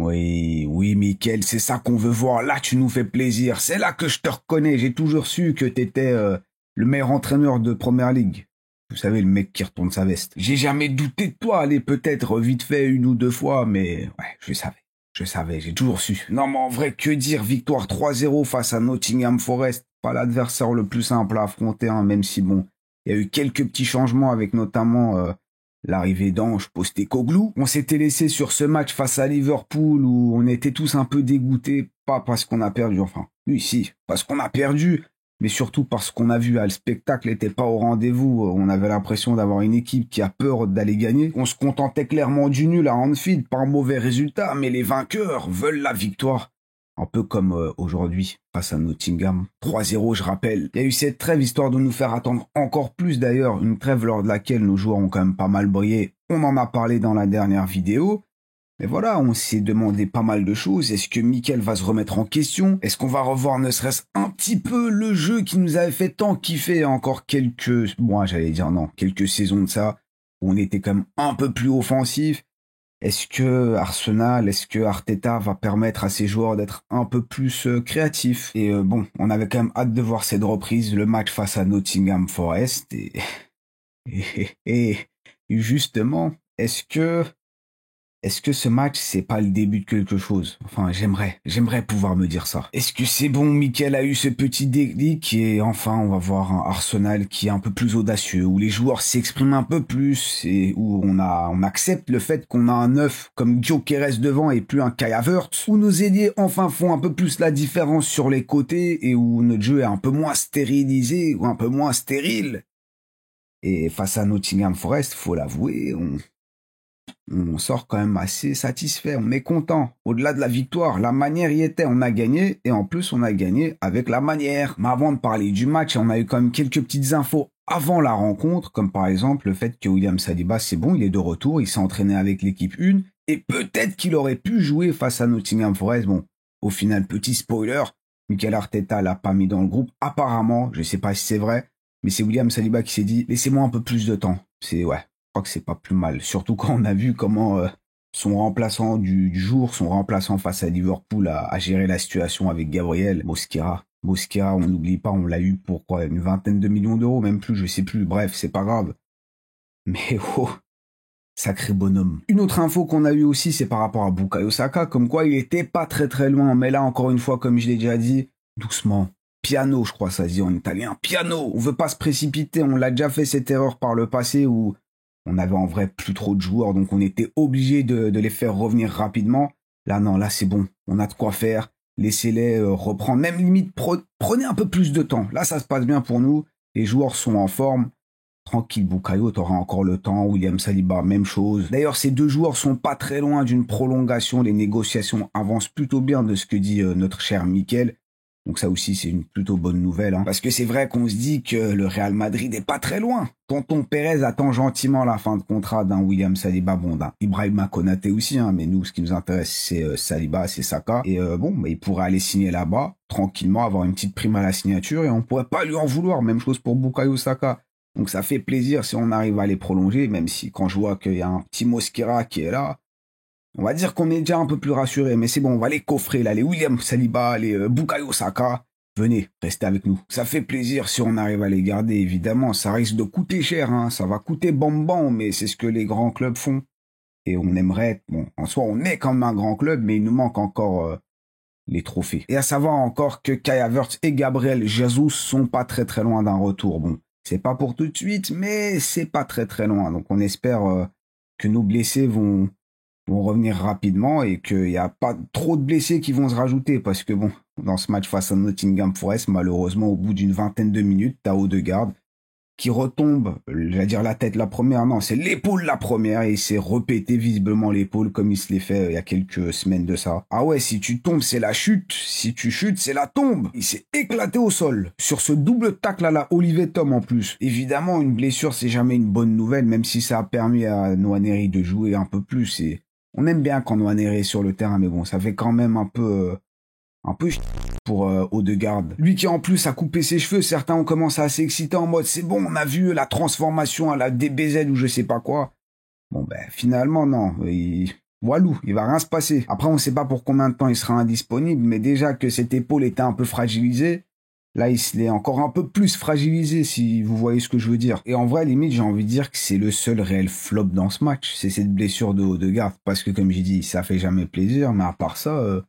Oui, oui, Mickaël, c'est ça qu'on veut voir. Là, tu nous fais plaisir. C'est là que je te reconnais. J'ai toujours su que t'étais le meilleur entraîneur de Première Ligue. Vous savez, le mec qui retourne sa veste. J'ai jamais douté de toi. Allez, peut-être vite fait une ou deux fois, mais ouais, je savais. Je savais, j'ai toujours su. Non, mais en vrai, que dire? Victoire 3-0 face à Nottingham Forest. Pas l'adversaire le plus simple à affronter, hein, même si, bon, il y a eu quelques petits changements avec notamment l'arrivée d'Ange Postecoglou. On s'était laissé sur ce match face à Liverpool où on était tous un peu dégoûtés, pas parce qu'on a perdu, enfin, oui, si, parce qu'on a perdu, mais surtout parce qu'on a vu, le spectacle n'était pas au rendez-vous. On avait l'impression d'avoir une équipe qui a peur d'aller gagner. On se contentait clairement du nul à Anfield, pas un mauvais résultat, mais les vainqueurs veulent la victoire. Un peu comme aujourd'hui, face à Nottingham. 3-0, je rappelle. Il y a eu cette trêve, histoire de nous faire attendre encore plus d'ailleurs. Une trêve lors de laquelle nos joueurs ont quand même pas mal brillé. On en a parlé dans la dernière vidéo. Mais voilà, on s'est demandé pas mal de choses. Est-ce que Mickaël va se remettre en question? Est-ce qu'on va revoir ne serait-ce un petit peu le jeu qui nous avait fait tant kiffer il y a encore quelques... Bon, j'allais dire non, quelques saisons de ça, où on était quand même un peu plus offensif. Est-ce que Arsenal, est-ce que Arteta va permettre à ses joueurs d'être un peu plus créatifs? Et bon, on avait quand même hâte de voir cette reprise, le match face à Nottingham Forest. Et justement, est-ce que ce match, c'est pas le début de quelque chose? Enfin, j'aimerais pouvoir me dire ça. Est-ce que c'est bon, Mickaël a eu ce petit déclic et enfin, on va voir un Arsenal qui est un peu plus audacieux, où les joueurs s'expriment un peu plus et où on accepte le fait qu'on a un neuf comme Gyökeres devant et plus un Kai Havertz, où nos ailiers enfin font un peu plus la différence sur les côtés et où notre jeu est un peu moins stérilisé ou un peu moins stérile. Et face à Nottingham Forest, faut l'avouer, on sort quand même assez satisfait, on est content. Au-delà de la victoire, la manière y était, on a gagné, et en plus on a gagné avec la manière. Mais avant de parler du match, on a eu quand même quelques petites infos avant la rencontre, comme par exemple le fait que William Saliba, c'est bon, il est de retour, il s'est entraîné avec l'équipe 1, et peut-être qu'il aurait pu jouer face à Nottingham Forest. Bon, au final, petit spoiler, Mikel Arteta l'a pas mis dans le groupe. Apparemment, je sais pas si c'est vrai, mais c'est William Saliba qui s'est dit, laissez-moi un peu plus de temps. Je crois que c'est pas plus mal. Surtout quand on a vu comment son remplaçant du jour, son remplaçant face à Liverpool a géré la situation avec Gabriel Mosquera. Mosquera, on n'oublie pas, on l'a eu pour quoi, une vingtaine de millions d'euros, même plus, je sais plus. Bref, c'est pas grave. Mais oh, sacré bonhomme. Une autre info qu'on a eu aussi, c'est par rapport à Bukayo Saka, comme quoi il était pas très très loin. Mais là, encore une fois, comme je l'ai déjà dit, doucement. Piano, je crois ça se dit en italien. Piano. On veut pas se précipiter. On l'a déjà fait cette erreur par le passé où on avait en vrai plus trop de joueurs, donc on était obligé de les faire revenir rapidement. Là, non, là, c'est bon. On a de quoi faire. Laissez-les reprendre. Même limite, prenez un peu plus de temps. Là, ça se passe bien pour nous. Les joueurs sont en forme. Tranquille, Bukayo, t'auras encore le temps. William Saliba, même chose. D'ailleurs, ces deux joueurs sont pas très loin d'une prolongation. Les négociations avancent plutôt bien de ce que dit notre cher Mickaël. Donc ça aussi, c'est une plutôt bonne nouvelle. Hein. Parce que c'est vrai qu'on se dit que le Real Madrid est pas très loin. Tonton Pérez attend gentiment la fin de contrat d'un William Saliba, bon, d'un Ibrahima Konaté aussi. Hein, mais nous, ce qui nous intéresse, c'est Saliba, c'est Saka. Et bon, il pourrait aller signer là-bas, tranquillement, avoir une petite prime à la signature. Et on pourrait pas lui en vouloir. Même chose pour Bukayo Saka. Donc ça fait plaisir si on arrive à les prolonger. Même si quand je vois qu'il y a un petit Mosquera qui est là, on va dire qu'on est déjà un peu plus rassuré, mais c'est bon, on va les coffrer là, les William Saliba, les Bukayo Saka. Venez, restez avec nous. Ça fait plaisir si on arrive à les garder, évidemment. Ça risque de coûter cher, hein. Ça va coûter bambam, mais c'est ce que les grands clubs font. Et on aimerait, bon, en soi, on est quand même un grand club, mais il nous manque encore les trophées. Et à savoir encore que Kai Havertz et Gabriel Jesus sont pas très très loin d'un retour. Bon, c'est pas pour tout de suite, mais c'est pas très très loin. Donc on espère que nos blessés vont revenir rapidement et qu'il n'y a pas trop de blessés qui vont se rajouter parce que bon, dans ce match face à Nottingham Forest, malheureusement, au bout d'une vingtaine de minutes, t'as Odegaard qui retombe, j'allais dire la tête la première, non, c'est l'épaule la première et il s'est repété visiblement l'épaule comme il se l'est fait il y a quelques semaines de ça. Ah ouais, si tu tombes, c'est la chute. Si tu chutes, c'est la tombe. Il s'est éclaté au sol sur ce double tacle à la Olivier Tom en plus. Évidemment, une blessure, c'est jamais une bonne nouvelle, même si ça a permis à Nwaneri de jouer un peu plus et on aime bien quand Nwaneri est sur le terrain, mais bon, ça fait quand même un peu pour Odegaard. Lui qui en plus a coupé ses cheveux, certains ont commencé à s'exciter en mode c'est bon, on a vu la transformation à la DBZ ou je sais pas quoi. Bon ben finalement non, Walou, il va rien se passer. Après, on ne sait pas pour combien de temps il sera indisponible, mais déjà que cette épaule était un peu fragilisée, là, il se l'est encore un peu plus fragilisé, si vous voyez ce que je veux dire. Et en vrai, limite, j'ai envie de dire que c'est le seul réel flop dans ce match. C'est cette blessure de Odegaard, parce que comme j'ai dit, ça fait jamais plaisir, mais à part ça,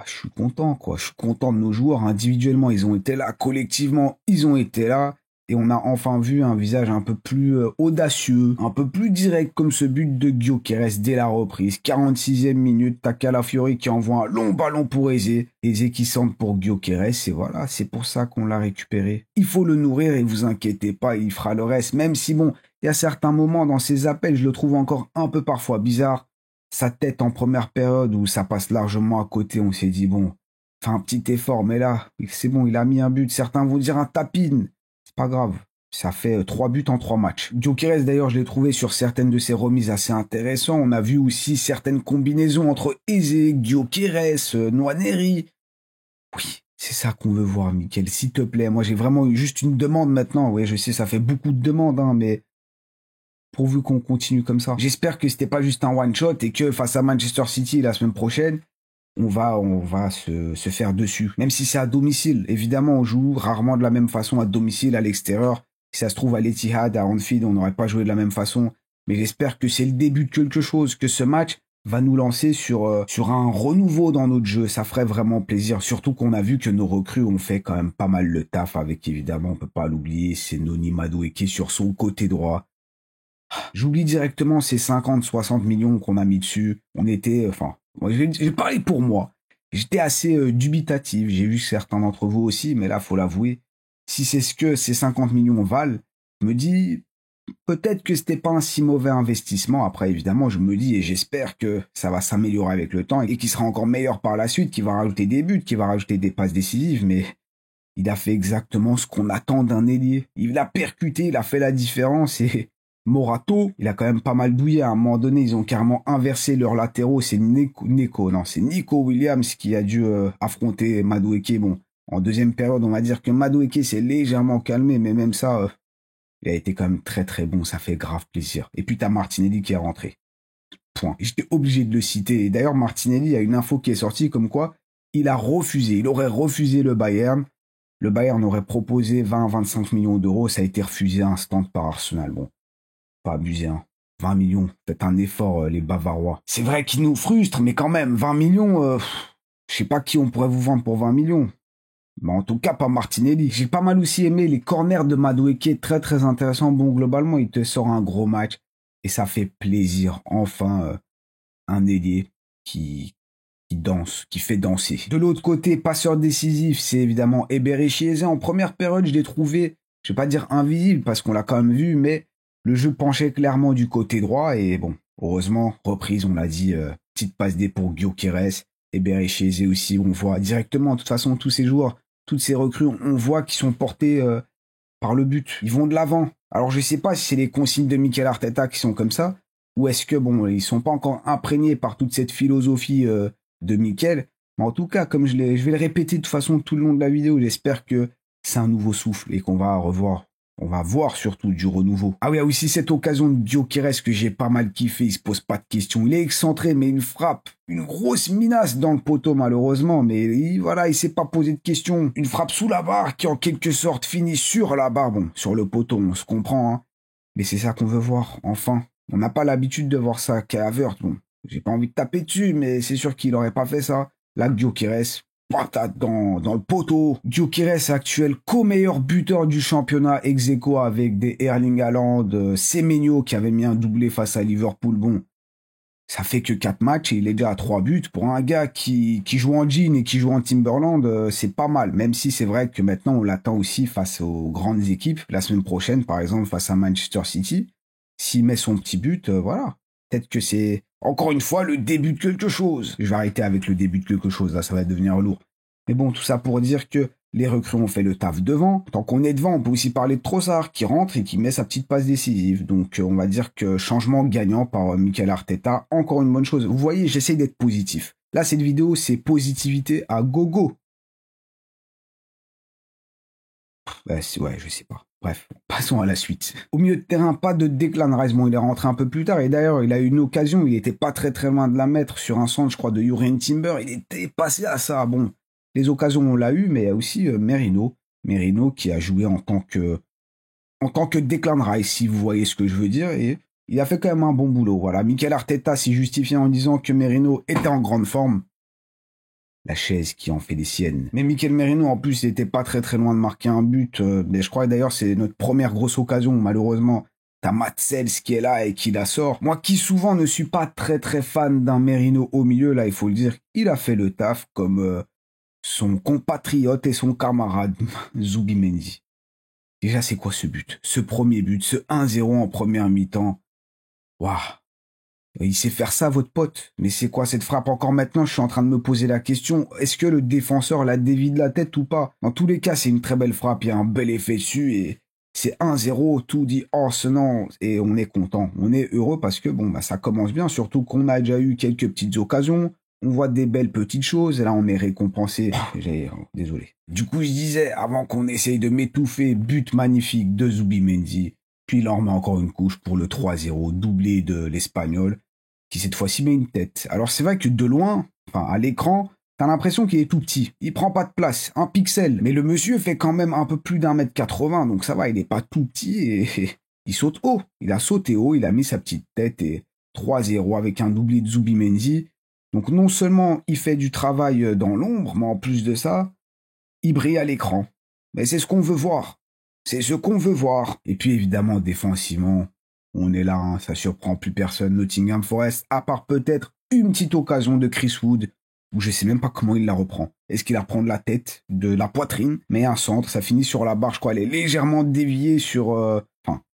je suis content, quoi. Je suis content de nos joueurs. Individuellement, ils ont été là. Collectivement, ils ont été là. Et on a enfin vu un visage un peu plus audacieux, un peu plus direct, comme ce but de Gyökeres dès la reprise. 46e minute, t'as Calafiori qui envoie un long ballon pour Eze. Eze qui centre pour Gyökeres. Et voilà, c'est pour ça qu'on l'a récupéré. Il faut le nourrir et vous inquiétez pas, il fera le reste. Même si, bon, il y a certains moments dans ses appels, je le trouve encore un peu parfois bizarre. Sa tête en première période où ça passe largement à côté, on s'est dit, bon, fais un petit effort. Mais là, c'est bon, il a mis un but. Certains vont dire un tapine. Pas grave, ça fait 3 buts en 3 matchs. Gyökeres, d'ailleurs, je l'ai trouvé sur certaines de ses remises assez intéressant. On a vu aussi certaines combinaisons entre Eze, Gyökeres, Nwaneri. Oui, c'est ça qu'on veut voir, Mickaël, s'il te plaît. Moi, j'ai vraiment eu juste une demande maintenant. Oui, je sais, ça fait beaucoup de demandes, hein, mais pourvu qu'on continue comme ça. J'espère que c'était pas juste un one-shot et que face à Manchester City la semaine prochaine, on va se faire dessus. Même si c'est à domicile. Évidemment, on joue rarement de la même façon à domicile, à l'extérieur. Si ça se trouve à l'Etihad, à Anfield, on n'aurait pas joué de la même façon. Mais j'espère que c'est le début de quelque chose, que ce match va nous lancer sur un renouveau dans notre jeu. Ça ferait vraiment plaisir. Surtout qu'on a vu que nos recrues ont fait quand même pas mal le taf avec, évidemment, on peut pas l'oublier, c'est Noni Madueke sur son côté droit. J'oublie directement ces 50-60 millions qu'on a mis dessus. On était, moi, j'ai parlé pour moi. J'étais assez dubitatif. J'ai vu certains d'entre vous aussi, mais là, faut l'avouer. Si c'est ce que ces 50 millions valent, je me dis, peut-être que c'était pas un si mauvais investissement. Après, évidemment, je me dis et j'espère que ça va s'améliorer avec le temps et qu'il sera encore meilleur par la suite, qu'il va rajouter des buts, qu'il va rajouter des passes décisives, mais il a fait exactement ce qu'on attend d'un ailier. Il a percuté, il a fait la différence et Morato, il a quand même pas mal douillé. À un moment donné, ils ont carrément inversé leurs latéraux. C'est Nico Williams qui a dû affronter Madueke. Bon, en deuxième période, on va dire que Madueke s'est légèrement calmé, mais même ça, il a été quand même très très bon. Ça fait grave plaisir. Et puis t'as Martinelli qui est rentré. Point. J'étais obligé de le citer. Et d'ailleurs, Martinelli, il y a une info qui est sortie comme quoi il a refusé. Il aurait refusé le Bayern. Le Bayern aurait proposé 20-25 millions d'euros. Ça a été refusé instant par Arsenal. Bon. Pas abusé, hein. 20 millions, faites un effort, les Bavarois. C'est vrai qu'ils nous frustrent, mais quand même, 20 millions, je sais pas qui on pourrait vous vendre pour 20 millions. Mais en tout cas, pas Martinelli. J'ai pas mal aussi aimé les corners de Madueke, très très intéressant. Bon, globalement, il te sort un gros match et ça fait plaisir. Enfin, un ailier qui danse, qui fait danser. De l'autre côté, passeur décisif, c'est évidemment Eberechi Eze. En première période, je l'ai trouvé, je vais pas dire invisible parce qu'on l'a quand même vu, mais le jeu penchait clairement du côté droit et bon, heureusement, reprise, on l'a dit, petite passe D pour Gyökeres, Eberechi Eze aussi, on voit directement, de toute façon, tous ces joueurs, toutes ces recrues, on voit qu'ils sont portés par le but. Ils vont de l'avant. Alors je sais pas si c'est les consignes de Mikel Arteta qui sont comme ça, ou est-ce que, bon, ils sont pas encore imprégnés par toute cette philosophie de Mikel. Mais en tout cas, comme je vais le répéter de toute façon tout le long de la vidéo, j'espère que c'est un nouveau souffle et qu'on va revoir. On va voir surtout du renouveau. Ah oui, il y a aussi cette occasion de Gyökeres que j'ai pas mal kiffé. Il se pose pas de questions. Il est excentré, mais une frappe, une grosse minace dans le poteau malheureusement. Mais voilà, il s'est pas posé de questions. Une frappe sous la barre qui en quelque sorte finit sur la barre. Bon, sur le poteau, on se comprend. Hein. Mais c'est ça qu'on veut voir, enfin. On n'a pas l'habitude de voir ça. Kai Havertz, bon, j'ai pas envie de taper dessus, mais c'est sûr qu'il aurait pas fait ça. Là, Gyökeres, patate dans le poteau. Gyökeres actuel co-meilleur buteur du championnat ex aequo avec des Erling Haaland, Semenyo qui avait mis un doublé face à Liverpool. Bon, ça fait que 4 matchs et il est déjà à 3 buts. Pour un gars qui joue en jean et qui joue en Timberland, c'est pas mal. Même si c'est vrai que maintenant on l'attend aussi face aux grandes équipes. La semaine prochaine, par exemple, face à Manchester City. S'il met son petit but, voilà. Peut-être que c'est, encore une fois, le début de quelque chose. Je vais arrêter avec le début de quelque chose, là, ça va devenir lourd. Mais bon, tout ça pour dire que les recrues ont fait le taf devant. Tant qu'on est devant, on peut aussi parler de Trossard, qui rentre et qui met sa petite passe décisive. Donc, on va dire que changement gagnant par Mikel Arteta, encore une bonne chose. Vous voyez, j'essaie d'être positif. Là, cette vidéo, c'est positivité à gogo. Ouais, je sais pas. Bref, passons à la suite. Au milieu de terrain, pas de Declan Rice. Bon, il est rentré un peu plus tard et d'ailleurs, il a eu une occasion. Il était pas très très loin de la mettre sur un centre, je crois, de Jurrien Timber. Il était passé à ça. Bon, les occasions, on l'a eu, mais il y a aussi Merino. Merino qui a joué en tant que Declan Rice, si vous voyez ce que je veux dire. Et il a fait quand même un bon boulot. Voilà, Mikel Arteta s'y justifiait en disant que Merino était en grande forme. La chaise qui en fait des siennes. Mais Mikel Merino, en plus, il était pas très très loin de marquer un but. Mais je crois d'ailleurs c'est notre première grosse occasion. Malheureusement, t'as Matt Sels qui est là et qui la sort. Moi qui souvent ne suis pas très très fan d'un Merino au milieu, là il faut le dire, il a fait le taf comme son compatriote et son camarade Zubimendi. Déjà c'est quoi ce but? Ce premier but, ce 1-0 en première mi-temps. Waouh! Il sait faire ça, votre pote. Mais c'est quoi cette frappe? Encore maintenant, je suis en train de me poser la question. Est-ce que le défenseur la dévie de la tête ou pas? Dans tous les cas, c'est une très belle frappe. Il y a un bel effet dessus et c'est 1-0. Tout dit non. Et on est content. On est heureux parce que bon, bah, ça commence bien. Surtout qu'on a déjà eu quelques petites occasions. On voit des belles petites choses. Et là, on est récompensé. Désolé. Du coup, je disais, avant qu'on essaye de m'étouffer, but magnifique de Zubimendi. Puis il en remet encore une couche pour le 3-0, doublé de l'Espagnol, qui cette fois-ci met une tête. Alors c'est vrai que de loin, enfin à l'écran, t'as l'impression qu'il est tout petit. Il prend pas de place, un pixel. Mais le monsieur fait quand même un peu plus d'1m80, donc ça va, il est pas tout petit et il saute haut. Il a sauté haut, il a mis sa petite tête et 3-0 avec un doublé de Zubimendi. Donc non seulement il fait du travail dans l'ombre, mais en plus de ça, il brille à l'écran. Mais c'est ce qu'on veut voir. C'est ce qu'on veut voir. Et puis évidemment, défensivement, on est là, hein, ça surprend plus personne. Nottingham Forest, à part peut-être une petite occasion de Chris Wood, où je sais même pas comment il la reprend. Est-ce qu'il la reprend de la tête, de la poitrine? Mais un centre, ça finit sur la barre, je crois, elle est légèrement déviée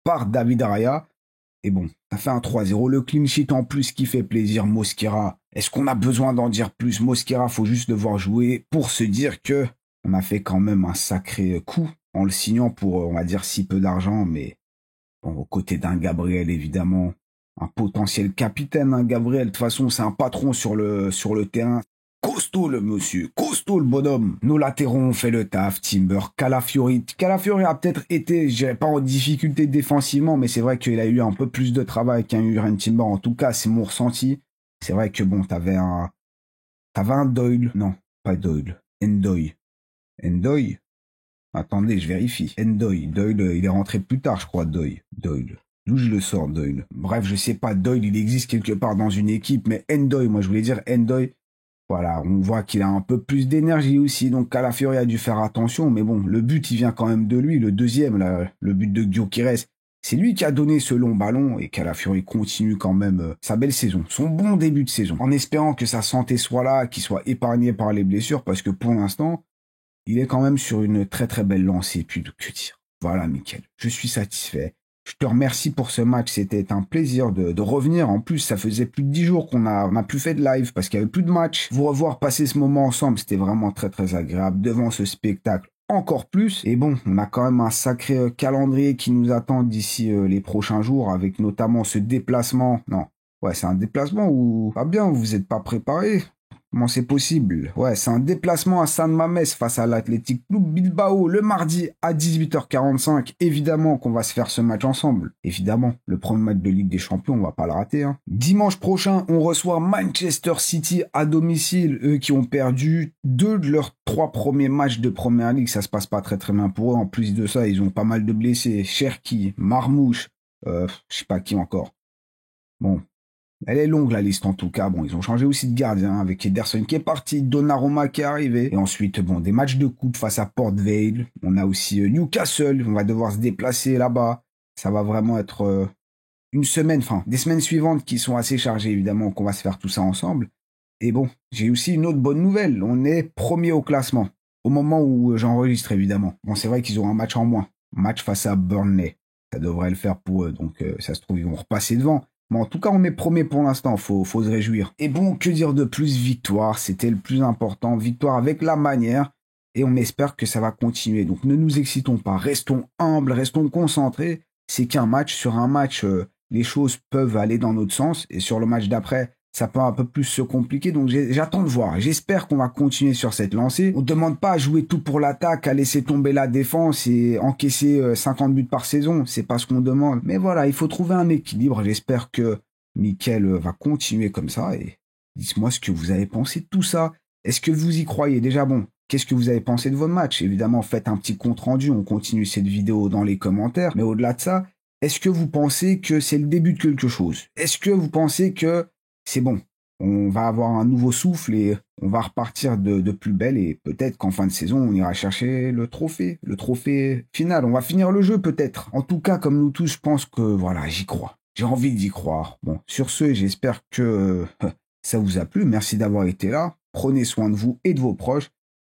par David Raya. Et bon, ça fait un 3-0. Le clean sheet en plus qui fait plaisir. Mosquera, est-ce qu'on a besoin d'en dire plus? Mosquera, faut juste le voir jouer pour se dire que on a fait quand même un sacré coup en le signant pour, on va dire, si peu d'argent, mais bon, aux côtés d'un Gabriel, évidemment, un potentiel capitaine, hein, Gabriel. De toute façon, c'est un patron sur le terrain. Costaud le monsieur, costaud le bonhomme. Nos latéraux ont fait le taf, Timber, Calafiori. Calafiori a peut-être été, je dirais pas en difficulté défensivement, mais c'est vrai qu'il a eu un peu plus de travail qu'un Jurrien Timber. En tout cas, c'est mon ressenti. C'est vrai que bon, t'avais un Doyle. Non, pas Doyle. Ndoye. Ndoye? Attendez, je vérifie. Ndoye. Doyle, il est rentré plus tard, je crois, Doyle. D'où je le sors, Doyle? Bref, je sais pas, Doyle, il existe quelque part dans une équipe, mais Ndoye, moi je voulais dire Ndoye. Voilà, on voit qu'il a un peu plus d'énergie aussi, donc Calafiori a dû faire attention, mais bon, le but, il vient quand même de lui, le deuxième, là, le but de Gyökeres. C'est lui qui a donné ce long ballon, et Calafiori continue quand même sa belle saison, son bon début de saison, en espérant que sa santé soit là, qu'il soit épargné par les blessures, parce que pour l'instant, il est quand même sur une très très belle lancée, puis que dire. Voilà, Mickaël, je suis satisfait. Je te remercie pour ce match, c'était un plaisir de revenir. En plus, ça faisait plus de 10 jours qu'on a plus fait de live parce qu'il y avait plus de match. Vous revoir passer ce moment ensemble, c'était vraiment très très agréable devant ce spectacle. Encore plus. Et bon, on a quand même un sacré calendrier qui nous attend d'ici les prochains jours avec notamment ce déplacement. Non, ouais, c'est un déplacement où pas bien, vous n'êtes pas préparé. Comment c'est possible? Ouais, c'est un déplacement à San Mamés face à l'Athletic Club Bilbao le mardi à 18h45. Évidemment qu'on va se faire ce match ensemble. Évidemment, le premier match de Ligue des Champions, on va pas le rater. Hein. Dimanche prochain, on reçoit Manchester City à domicile, eux qui ont perdu 2 de leurs 3 premiers matchs de Première Ligue. Ça se passe pas très très bien pour eux. En plus de ça, ils ont pas mal de blessés. Cherki, Marmouche, je sais pas qui encore. Bon. Elle est longue la liste en tout cas. Bon, ils ont changé aussi de gardien avec Ederson qui est parti, Donnarumma qui est arrivé. Et ensuite, bon, des matchs de coupe face à Port Vale. On a aussi Newcastle. On va devoir se déplacer là-bas. Ça va vraiment être une semaine, enfin, des semaines suivantes qui sont assez chargées évidemment, qu'on va se faire tout ça ensemble. Et bon, j'ai aussi une autre bonne nouvelle. On est premier au classement. Au moment où j'enregistre évidemment. Bon, c'est vrai qu'ils ont un match en moins. Match face à Burnley. Ça devrait le faire pour eux. Donc, ça se trouve, ils vont repasser devant. Mais en tout cas, on est premier pour l'instant, faut se réjouir. Et bon, que dire de plus? Victoire, c'était le plus important. Victoire avec la manière. Et on espère que ça va continuer. Donc ne nous excitons pas, restons humbles, restons concentrés. C'est qu'un match, sur un match, les choses peuvent aller dans notre sens. Et sur le match d'après, ça peut un peu plus se compliquer. Donc j'attends de voir. J'espère qu'on va continuer sur cette lancée. On ne demande pas à jouer tout pour l'attaque, à laisser tomber la défense et encaisser 50 buts par saison. C'est pas ce qu'on demande. Mais voilà, il faut trouver un équilibre. J'espère que Mikel va continuer comme ça. Et dites-moi ce que vous avez pensé de tout ça. Est-ce que vous y croyez? Déjà bon, qu'est-ce que vous avez pensé de votre match? Évidemment, faites un petit compte rendu. On continue cette vidéo dans les commentaires. Mais au-delà de ça, est-ce que vous pensez que c'est le début de quelque chose? Est-ce que vous pensez que c'est bon, on va avoir un nouveau souffle et on va repartir de plus belle et peut-être qu'en fin de saison, on ira chercher le trophée final. On va finir le jeu peut-être. En tout cas, comme nous tous, je pense que voilà, j'y crois. J'ai envie d'y croire. Bon, sur ce, j'espère que ça vous a plu. Merci d'avoir été là. Prenez soin de vous et de vos proches.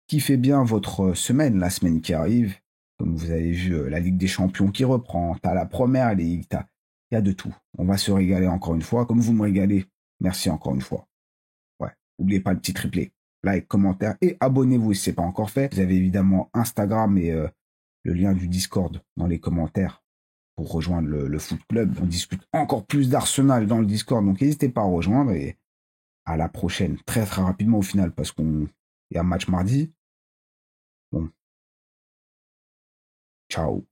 Kiffez bien votre semaine, la semaine qui arrive. Comme vous avez vu, la Ligue des Champions qui reprend. T'as la Première Ligue, il y a de tout. On va se régaler encore une fois, comme vous me régalez. Merci encore une fois. Ouais, n'oubliez pas le petit triplé. Like, commentaire et abonnez-vous si ce n'est pas encore fait. Vous avez évidemment Instagram et le lien du Discord dans les commentaires pour rejoindre le Foot Club. On discute encore plus d'Arsenal dans le Discord, donc n'hésitez pas à rejoindre et à la prochaine. Très très rapidement au final parce qu'on y a un match mardi. Bon, ciao.